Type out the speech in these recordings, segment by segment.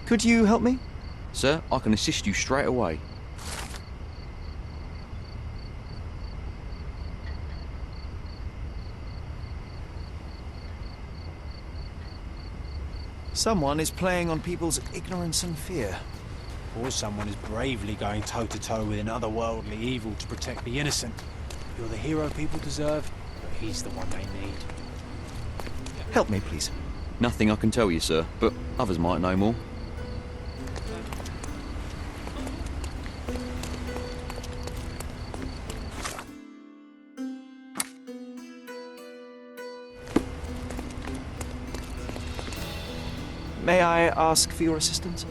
Could you help me? Sir, I can assist you straight away. Someone is playing on people's ignorance and fear. Or someone is bravely going toe-to-toe with an otherworldly evil to protect the innocent. You're the hero people deserve, but he's the one they need. Help me, please. Nothing I can tell you, sir, but others might know more. May I ask for your assistance?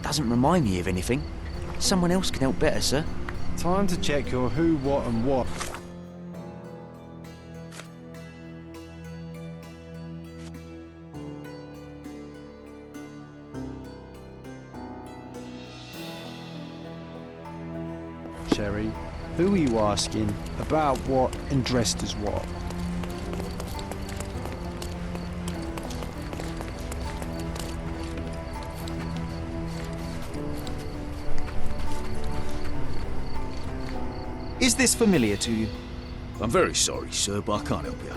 Doesn't remind me of anything. Someone else can help better, sir. Time to check your who, what and what. Sherry, who are you asking, about what, and dressed as what? Is this familiar to you? I'm very sorry, sir, but I can't help you.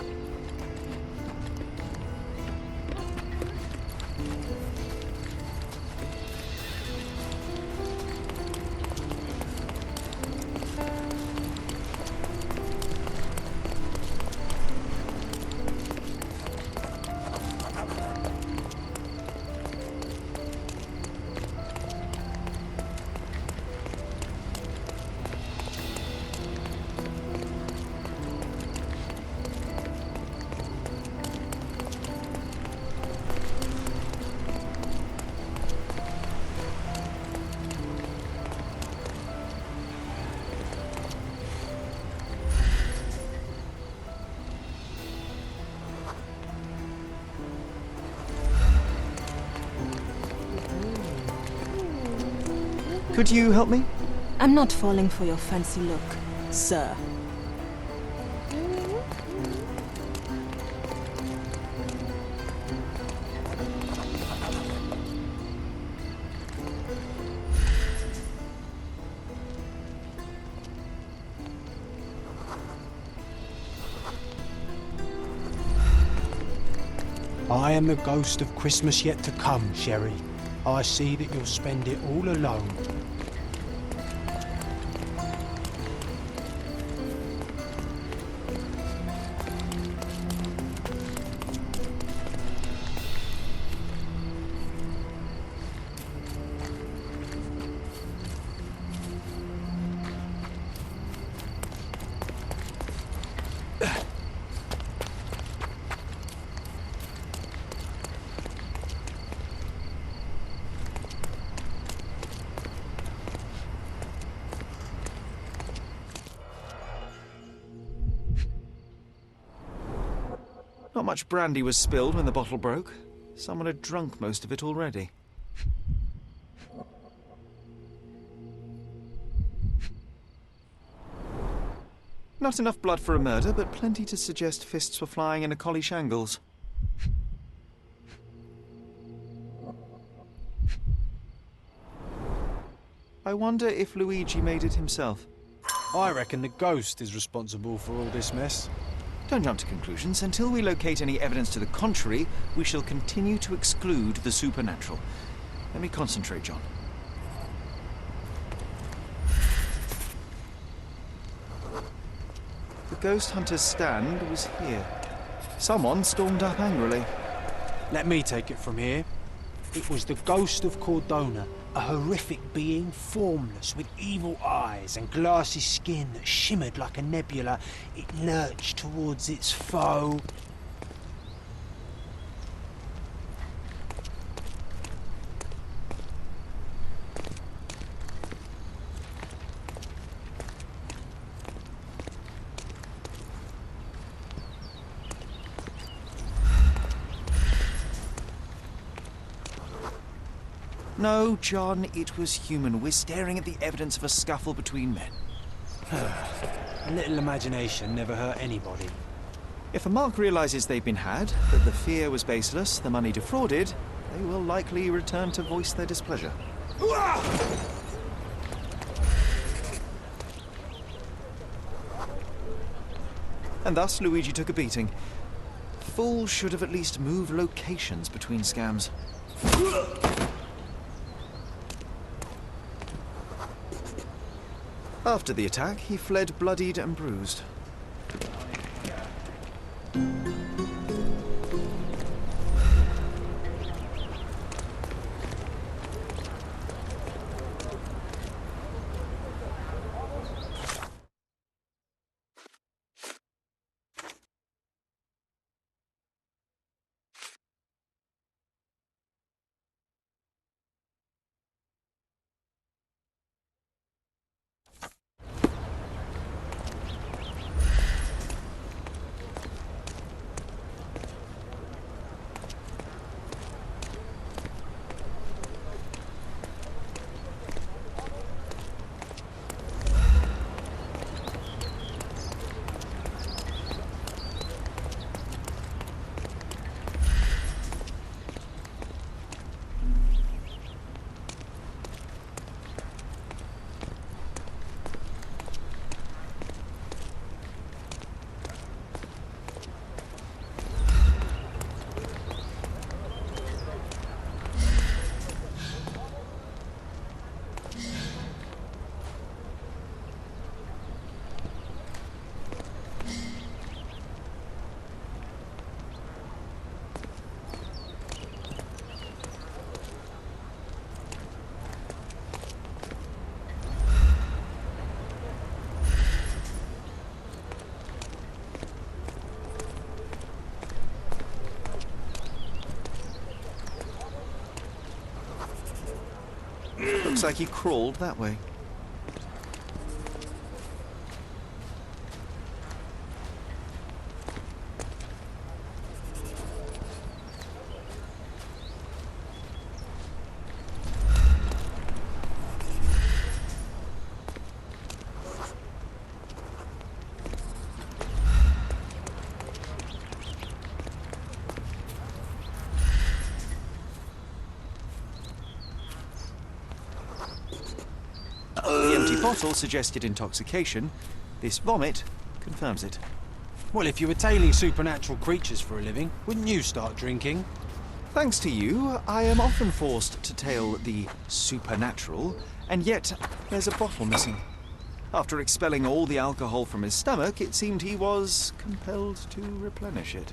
Could you help me? I'm not falling for your fancy look, sir. I am the ghost of Christmas yet to come, Sherry. I see that you'll spend it all alone. Not much brandy was spilled when the bottle broke. Someone had drunk most of it already. Not enough blood for a murder, but plenty to suggest fists were flying in a collie shangles. I wonder if Luigi made it himself. I reckon the ghost is responsible for all this mess. Don't jump to conclusions. Until we locate any evidence to the contrary, we shall continue to exclude the supernatural. Let me concentrate, John. The ghost hunter's stand was here. Someone stormed up angrily. Let me take it from here. It was the ghost of Cordona, a horrific being, formless, with evil eyes and glassy skin that shimmered like a nebula. It lurched towards its foe. No, John, it was human. We're staring at the evidence of a scuffle between men. A little imagination never hurt anybody. If a mark realizes they've been had, that the fear was baseless, the money defrauded, they they will likely return to voice their displeasure. And thus, Luigi took a beating. Fools should have at least moved locations between scams. After the attack, he fled bloodied and bruised. Looks like he crawled that way. The empty bottle suggested intoxication. This vomit confirms it. Well, if you were tailing supernatural creatures for a living, wouldn't you start drinking? Thanks to you, I am often forced to tail the supernatural, and yet there's a bottle missing. After expelling all the alcohol from his stomach, it seemed he was compelled to replenish it.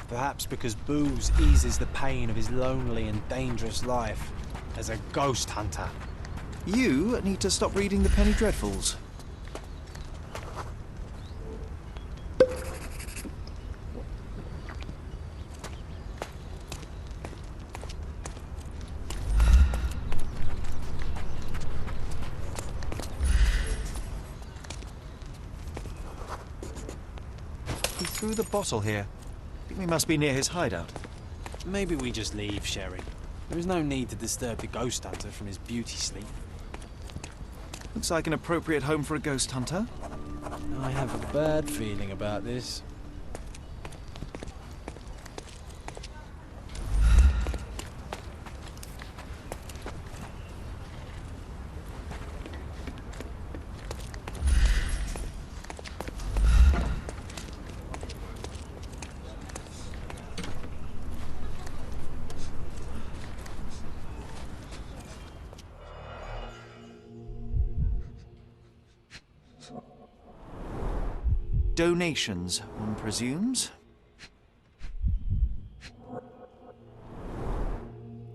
Perhaps because booze eases the pain of his lonely and dangerous life as a ghost hunter. You need to stop reading the Penny Dreadfuls. He threw the bottle here. I think we must be near his hideout. Maybe we just leave, Sherry. There is no need to disturb the ghost hunter from his beauty sleep. Looks like an appropriate home for a ghost hunter. I have a bad feeling about this. Donations, one presumes.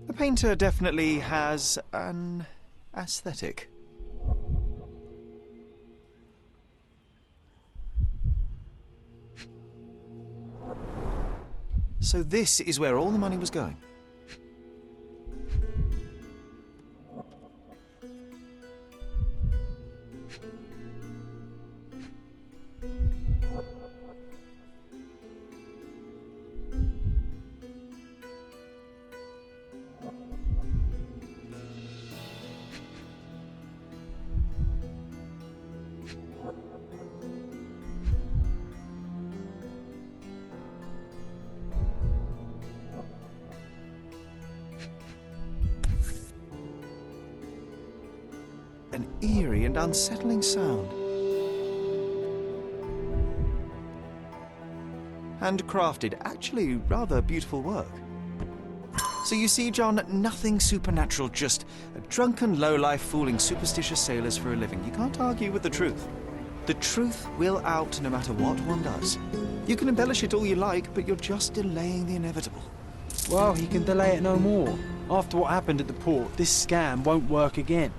The painter definitely has an aesthetic. So this is where all the money was going. an eerie and unsettling sound. Handcrafted, actually rather beautiful work. So you see, John, nothing supernatural, just a drunken lowlife fooling superstitious sailors for a living. You can't argue with the truth. The truth will out no matter what one does. You can embellish it all you like, but you're just delaying the inevitable. Well, he can delay it no more. After what happened at the port, this scam won't work again.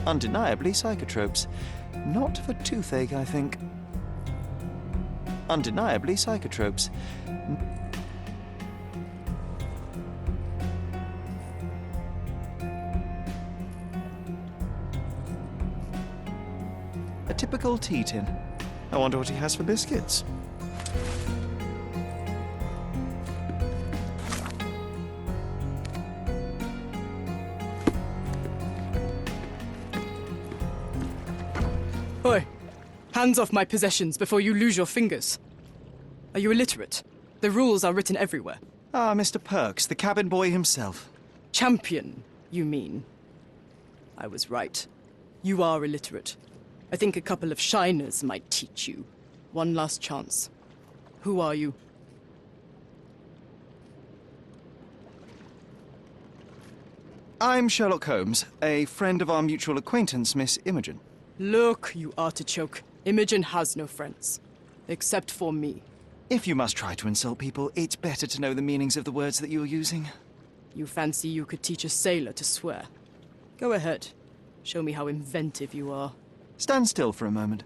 Undeniably psychotropes. Not for toothache, I think. Undeniably psychotropes. A typical tea tin. I wonder what he has for biscuits. Oi! Hands off my possessions before you lose your fingers. Are you illiterate? The rules are written everywhere. Ah, Mr. Perks, the cabin boy himself. Champion, you mean? I was right. You are illiterate. I think a couple of shiners might teach you. One last chance. Who are you? I'm Sherlock Holmes, a friend of our mutual acquaintance, Miss Imogen. Look, you artichoke. Imogen has no friends. Except for me. If you must try to insult people, it's better to know the meanings of the words that you're using. You fancy you could teach a sailor to swear? Go ahead. Show me how inventive you are. Stand still for a moment.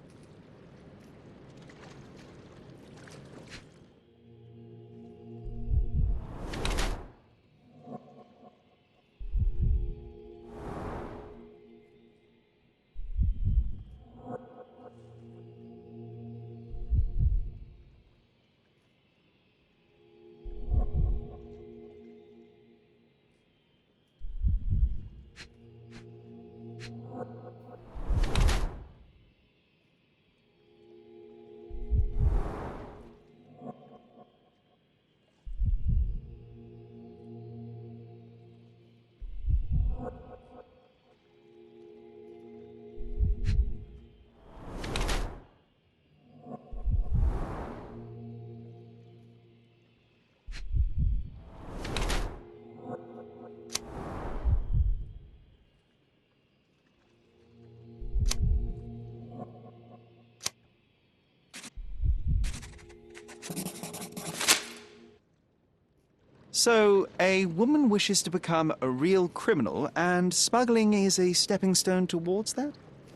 So, a woman wishes to become a real criminal, and smuggling is a stepping stone towards that?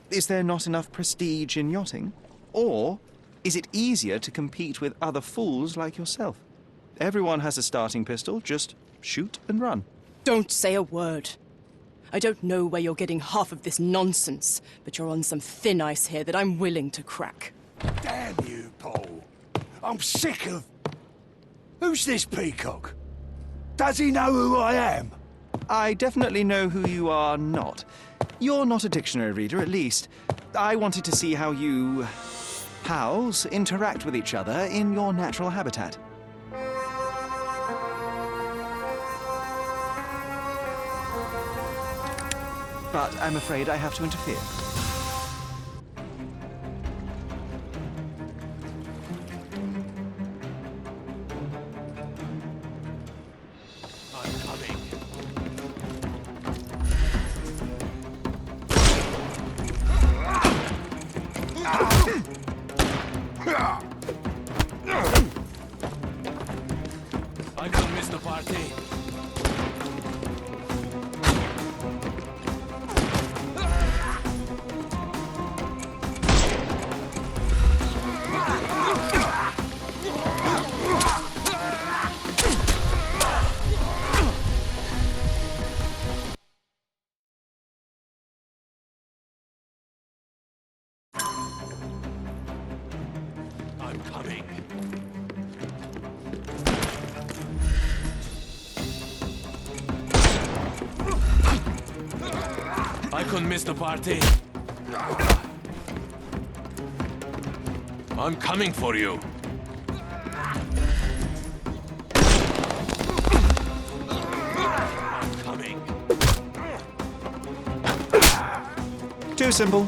Is there not enough prestige in yachting? Or is it easier to compete with other fools like yourself? Everyone has a starting pistol, just shoot and run. Don't say a word. I don't know where you're getting half of this nonsense, but you're on some thin ice here that I'm willing to crack. Damn you, Paul. I'm sick of... Who's this peacock? Does he know who I am? I definitely know who you are not. You're not a dictionary reader, at least. I wanted to see how you... pals interact with each other in your natural habitat. But I'm afraid I have to interfere. I'm coming. I don't miss the party. I'm coming. I couldn't miss the party. I'm coming for you. I'm coming. Too simple.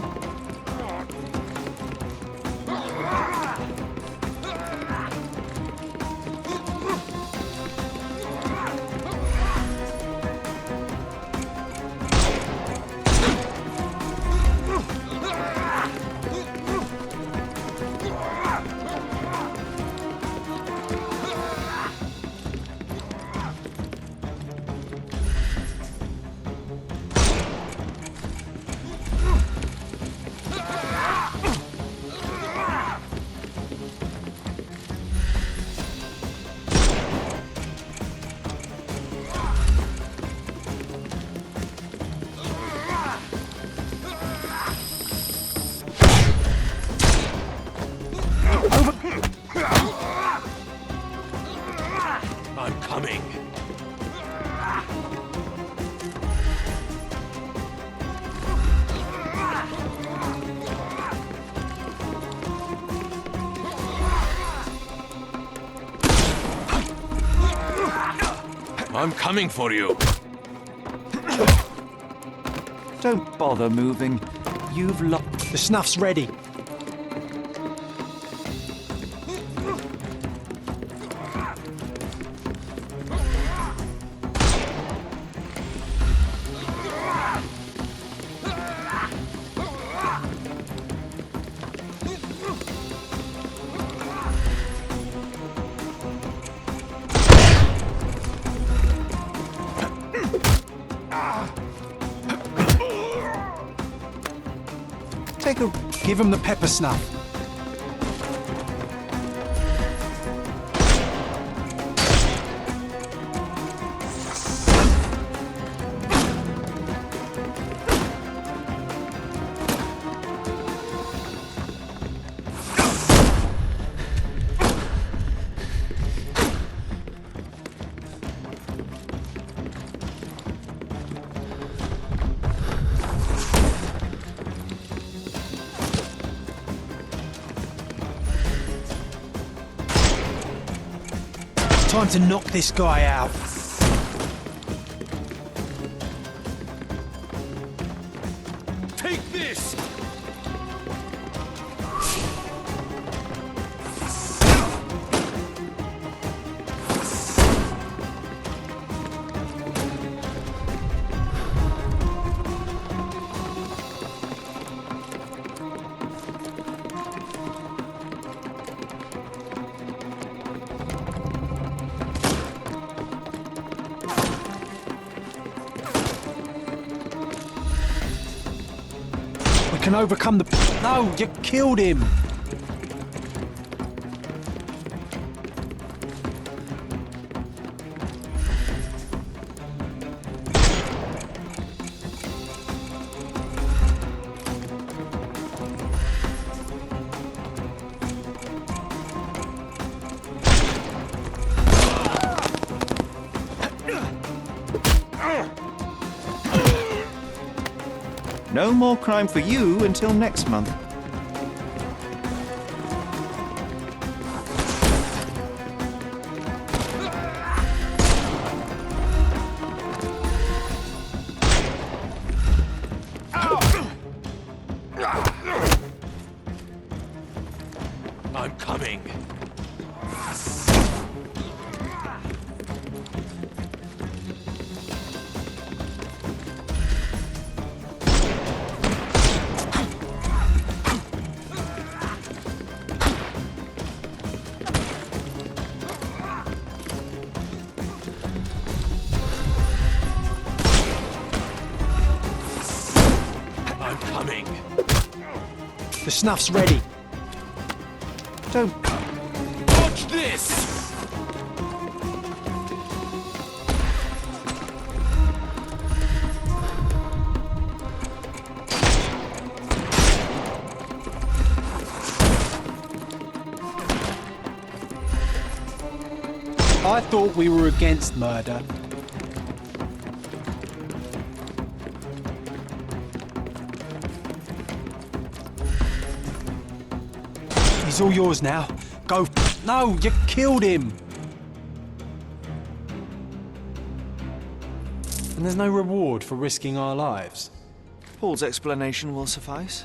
I'm coming. I'm coming for you. Don't bother moving. You've lost. The snuff's ready. Give him the pepper snuff. Time to knock this guy out. Take this! We can overcome the... No, you killed him. No more crime for you until next month. I'm coming. I'm coming. The snuff's ready. Don't... Watch this! I thought we were against murder. He's all yours now. Go. No, you killed him. And there's no reward for risking our lives. Paul's explanation will suffice.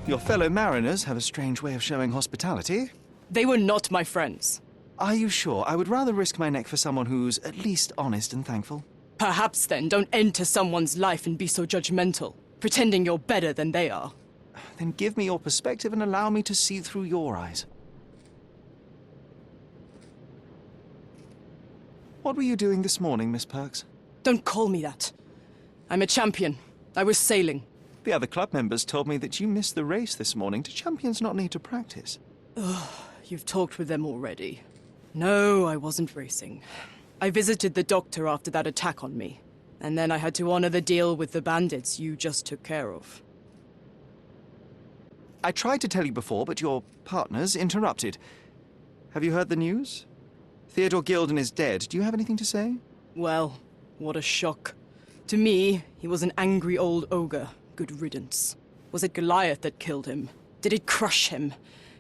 Your fellow mariners have a strange way of showing hospitality. They were not my friends. Are you sure? I would rather risk my neck for someone who's at least honest and thankful. Perhaps then don't enter someone's life and be so judgmental, pretending you're better than they are. Then give me your perspective and allow me to see through your eyes. What were you doing this morning, Miss Perks? Don't call me that. I'm a champion. I was sailing. The other club members told me that you missed the race this morning. Do champions not need to practice? You've talked with them already. No, I wasn't racing. I visited the doctor after that attack on me. And then I had to honor the deal with the bandits you just took care of. I tried to tell you before, but your partners interrupted. Have you heard the news? Theodore Gilden is dead. Do you have anything to say? Well, what a shock. To me, he was an angry old ogre. Good riddance. Was it Goliath that killed him? Did it crush him?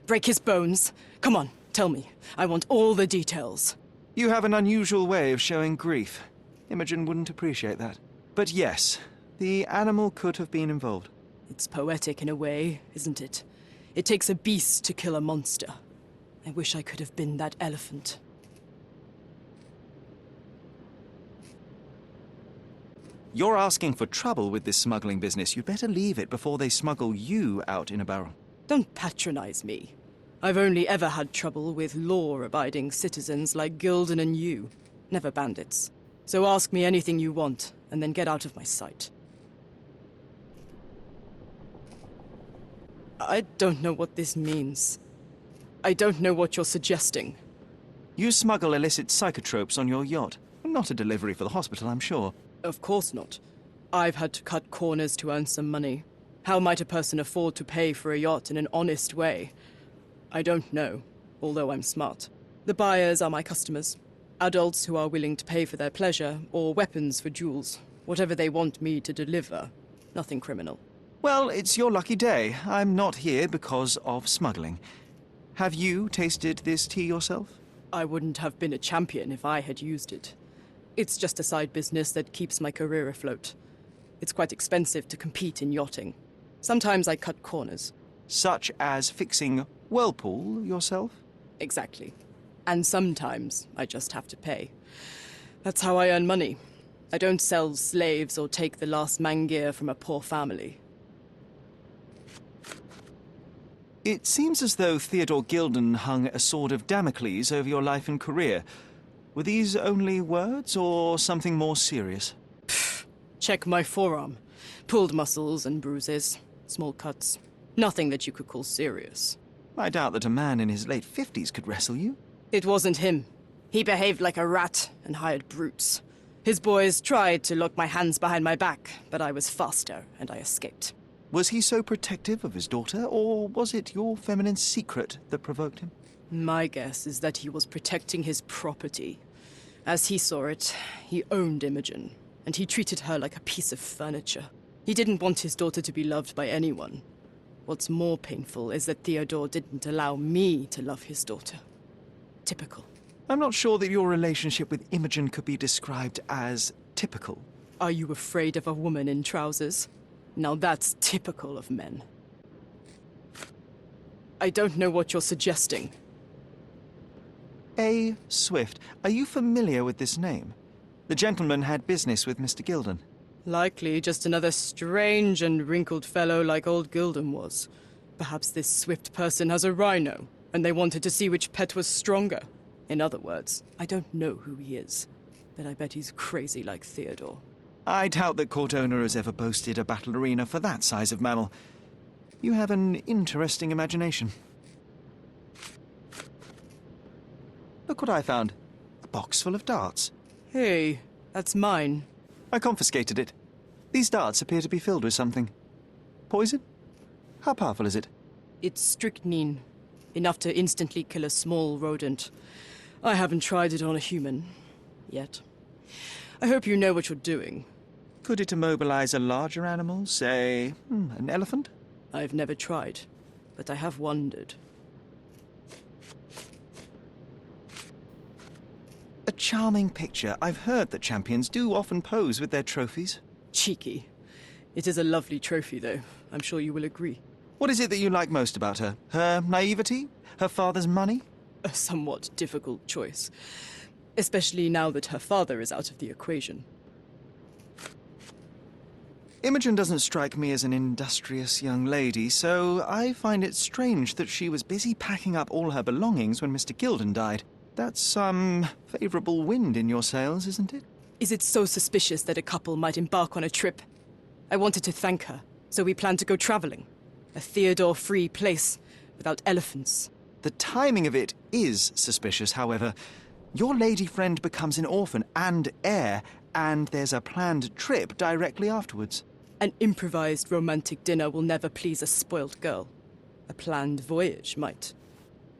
Break his bones? Come on, tell me. I want all the details. You have an unusual way of showing grief. Imogen wouldn't appreciate that. But yes, the animal could have been involved. It's poetic in a way, isn't it? It takes a beast to kill a monster. I wish I could have been that elephant. You're asking for trouble with this smuggling business. You'd better leave it before they smuggle you out in a barrel. Don't patronize me. I've only ever had trouble with law-abiding citizens like Gilden and you, never bandits. So ask me anything you want, and then get out of my sight. I don't know what this means. I don't know what you're suggesting. You smuggle illicit psychotropes on your yacht. Not a delivery for the hospital, I'm sure. Of course not. I've had to cut corners to earn some money. How might a person afford to pay for a yacht in an honest way? I don't know, although I'm smart. The buyers are my customers. Adults who are willing to pay for their pleasure, or weapons for jewels. Whatever they want me to deliver. Nothing criminal. Well, it's your lucky day. I'm not here because of smuggling. Have you tasted this tea yourself? I wouldn't have been a champion if I had used it. It's just a side business that keeps my career afloat. It's quite expensive to compete in yachting. Sometimes I cut corners. Such as fixing whirlpool yourself? Exactly. And sometimes I just have to pay. That's how I earn money. I don't sell slaves or take the last mangear from a poor family. It seems as though Theodore Gilden hung a sword of Damocles over your life and career. Were these only words, or something more serious? Check my forearm. Pulled muscles and bruises. Small cuts. Nothing that you could call serious. I doubt that a man in his late 50s could wrestle you. It wasn't him. He behaved like a rat and hired brutes. His boys tried to lock my hands behind my back, but I was faster and I escaped. Was he so protective of his daughter, or was it your feminine secret that provoked him? My guess is that he was protecting his property. As he saw it, he owned Imogen, and he treated her like a piece of furniture. He didn't want his daughter to be loved by anyone. What's more painful is that Theodore didn't allow me to love his daughter. Typical. I'm not sure that your relationship with Imogen could be described as typical. Are you afraid of a woman in trousers? Now that's typical of men. I don't know what you're suggesting. A. Swift. Are you familiar with this name? The gentleman had business with Mr. Gilden. Likely just another strange and wrinkled fellow like old Gilden was. Perhaps this Swift person has a rhino, and they wanted to see which pet was stronger. In other words, I don't know who he is, but I bet he's crazy like Theodore. I doubt that Cordona has ever boasted a battle arena for that size of mammal. You have an interesting imagination. Look what I found. A box full of darts. Hey, that's mine. I confiscated it. These darts appear to be filled with something. Poison? How powerful is it? It's strychnine, enough to instantly kill a small rodent. I haven't tried it on a human, yet. I hope you know what you're doing. Could it immobilize a larger animal, say, an elephant? I've never tried, but I have wondered. A charming picture. I've heard that champions do often pose with their trophies. Cheeky. It is a lovely trophy, though. I'm sure you will agree. What is it that you like most about her? Her naivety? Her father's money? A somewhat difficult choice. Especially now that her father is out of the equation. Imogen doesn't strike me as an industrious young lady, so I find it strange that she was busy packing up all her belongings when Mr. Gilden died. That's some favorable wind in your sails, isn't it? Is it so suspicious that a couple might embark on a trip? I wanted to thank her, so we planned to go traveling. A Theodore-free place, without elephants. The timing of it is suspicious, however. Your lady friend becomes an orphan and heir, and there's a planned trip directly afterwards. An improvised romantic dinner will never please a spoilt girl. A planned voyage might.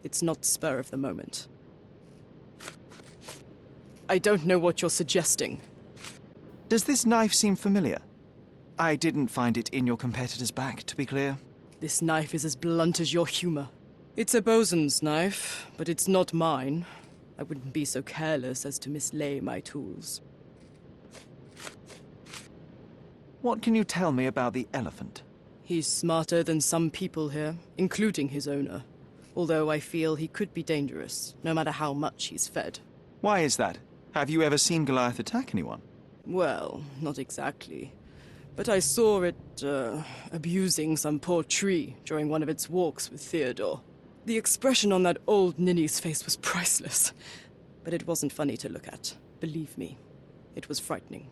It's not spur of the moment. I don't know what you're suggesting. Does this knife seem familiar? I didn't find it in your competitor's back, to be clear. This knife is as blunt as your humor. It's a bosun's knife, but it's not mine. I wouldn't be so careless as to mislay my tools. What can you tell me about the elephant? He's smarter than some people here, including his owner. Although I feel he could be dangerous, no matter how much he's fed. Why is that? Have you ever seen Goliath attack anyone? Well, not exactly. But I saw it, abusing some poor tree during one of its walks with Theodore. The expression on that old ninny's face was priceless. But it wasn't funny to look at. Believe me, it was frightening.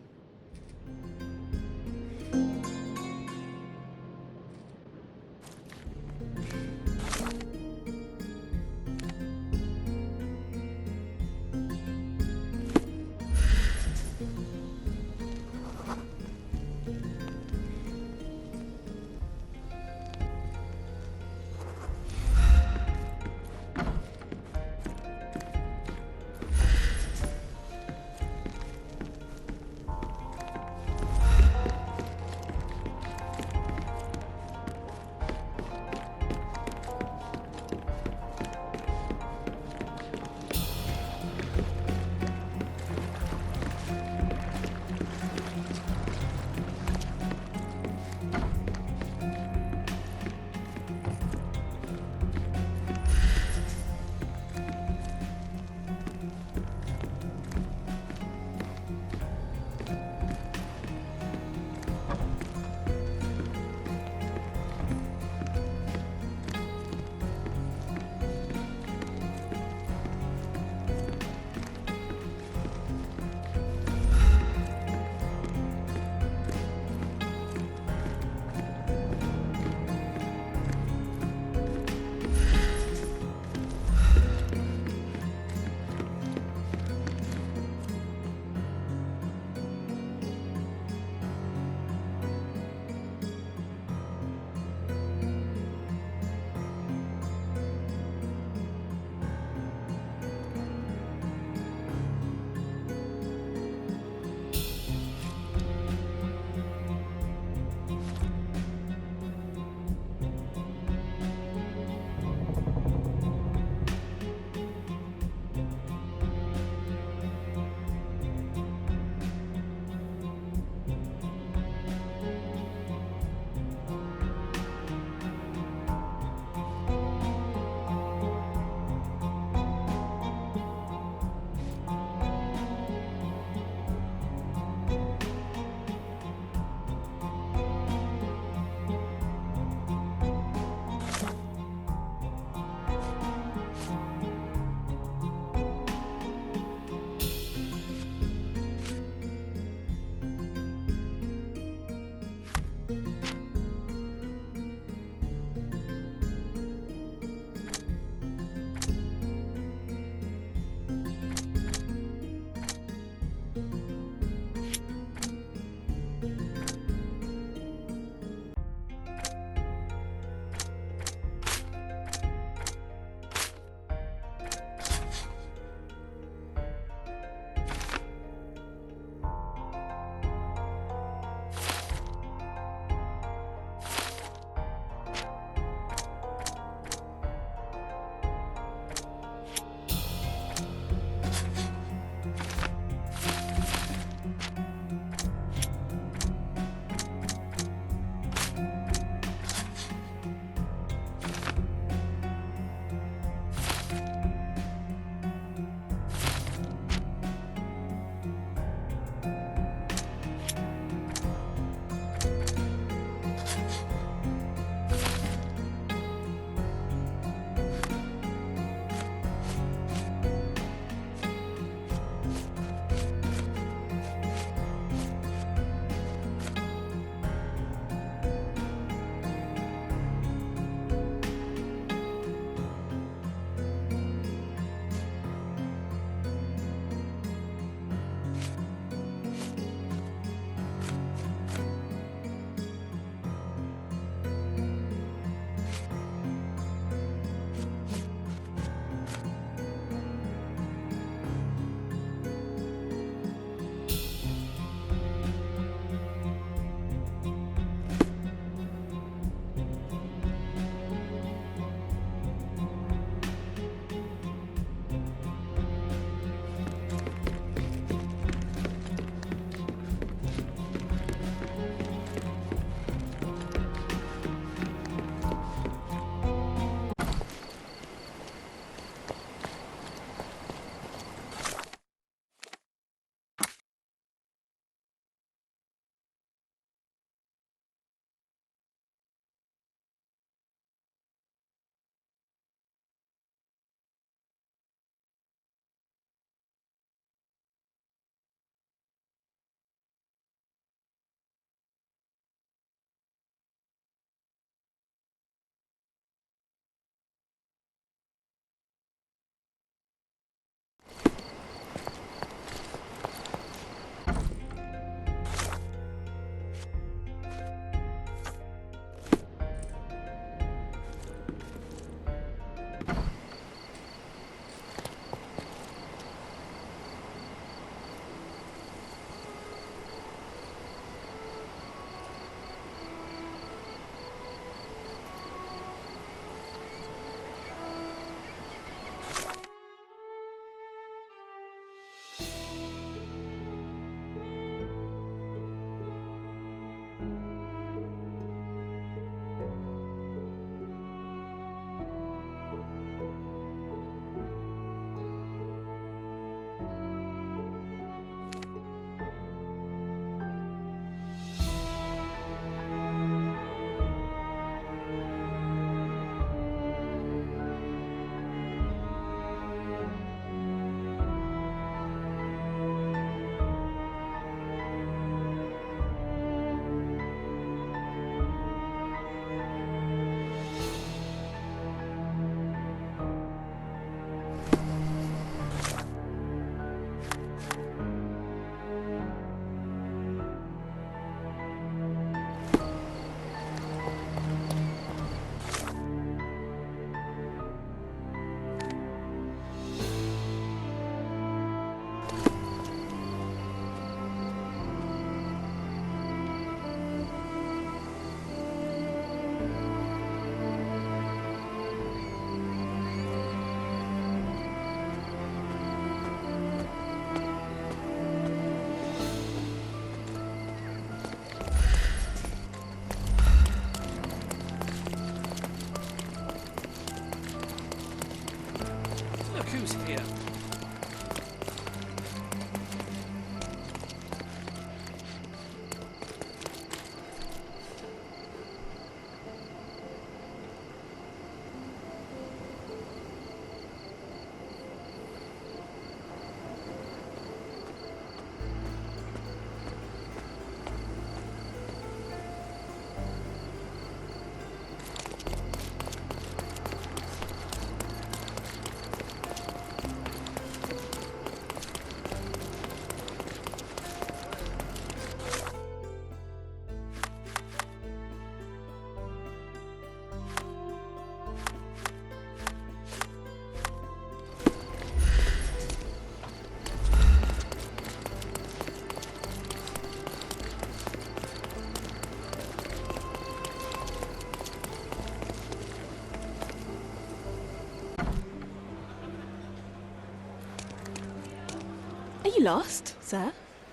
lost, sir?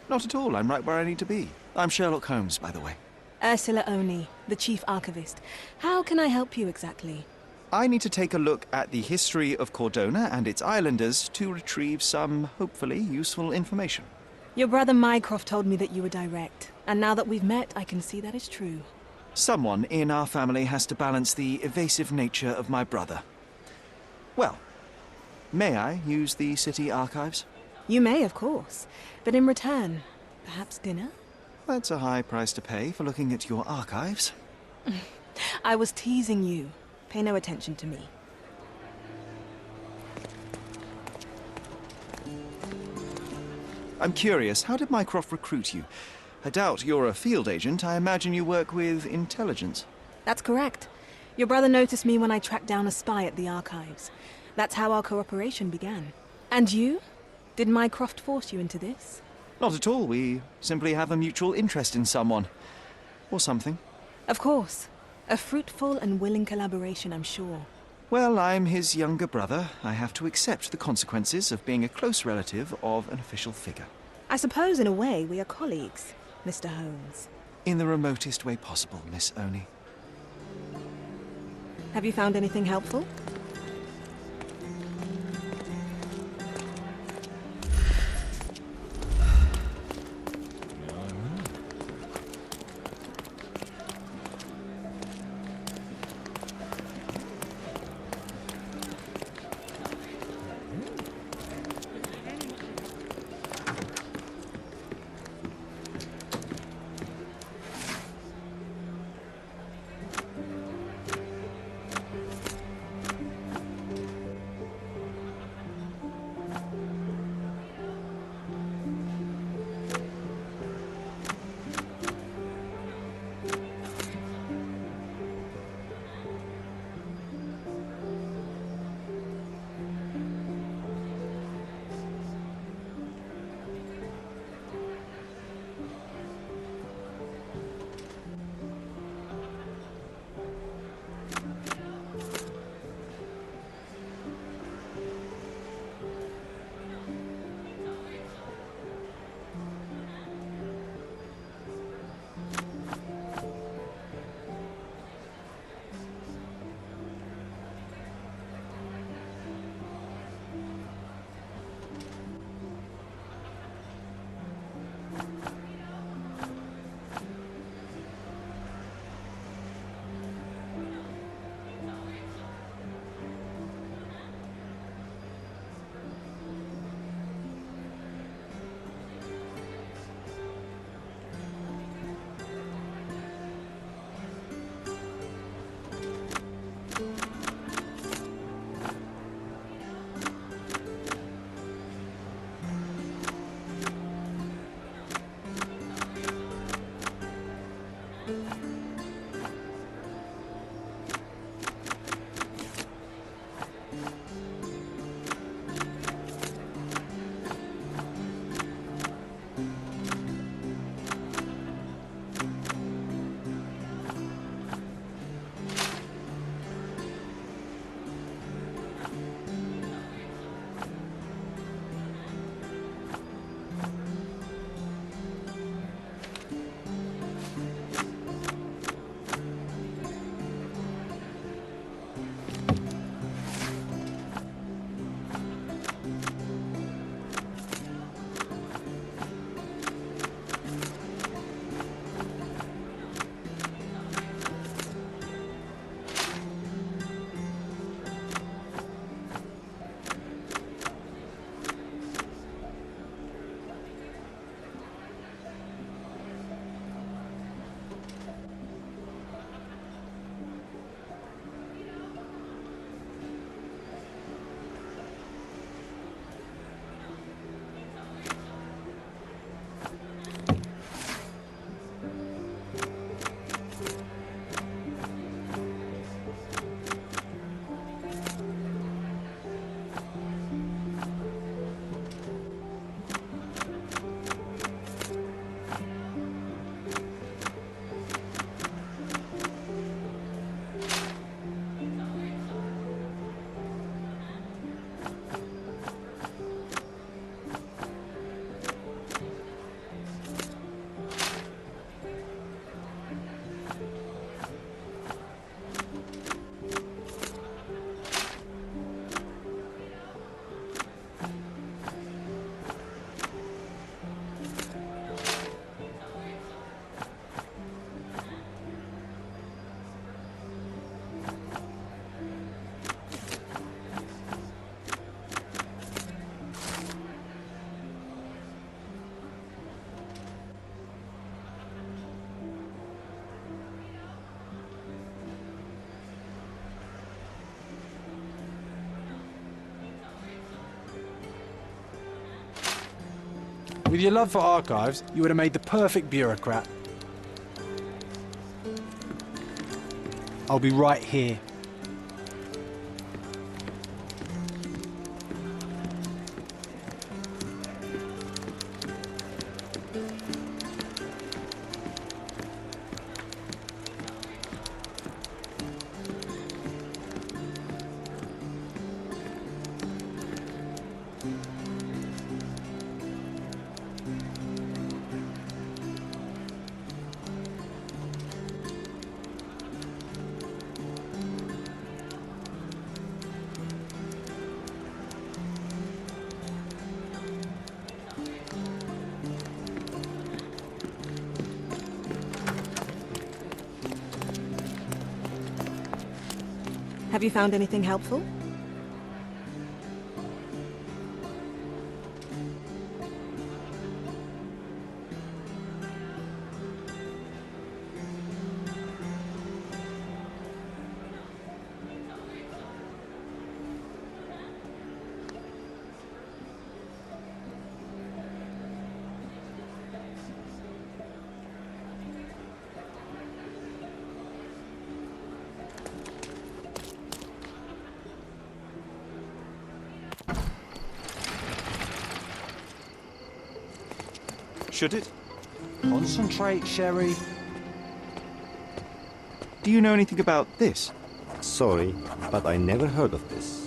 Not at all. I'm right where I need to be. I'm Sherlock Holmes, by the way. Ursula Oni, the chief archivist. How can I help you exactly? I need to take a look at the history of Cordona and its islanders to retrieve some, hopefully, useful information. Your brother Mycroft told me that you were direct, and now that we've met, I can see that is true. Someone in our family has to balance the evasive nature of my brother. Well, may I use the city archives? You may, of course, but in return, perhaps dinner? That's a high price to pay for looking at your archives. I was teasing you. Pay no attention to me. I'm curious, how did Mycroft recruit you? I doubt you're a field agent. I imagine you work with intelligence. That's correct. Your brother noticed me when I tracked down a spy at the archives. That's how our cooperation began. And you? Did Mycroft force you into this? Not at all. We simply have a mutual interest in someone. Or something. Of course. A fruitful and willing collaboration, I'm sure. Well, I'm his younger brother. I have to accept the consequences of being a close relative of an official figure. I suppose, in a way, we are colleagues, Mr. Holmes. In the remotest way possible, Miss Oni. Have you found anything helpful? With your love for archives, you would have made the perfect bureaucrat. I'll be right here. Have you found anything helpful? Should it? Concentrate, Sherry. Do you know anything about this? Sorry, but I never heard of this.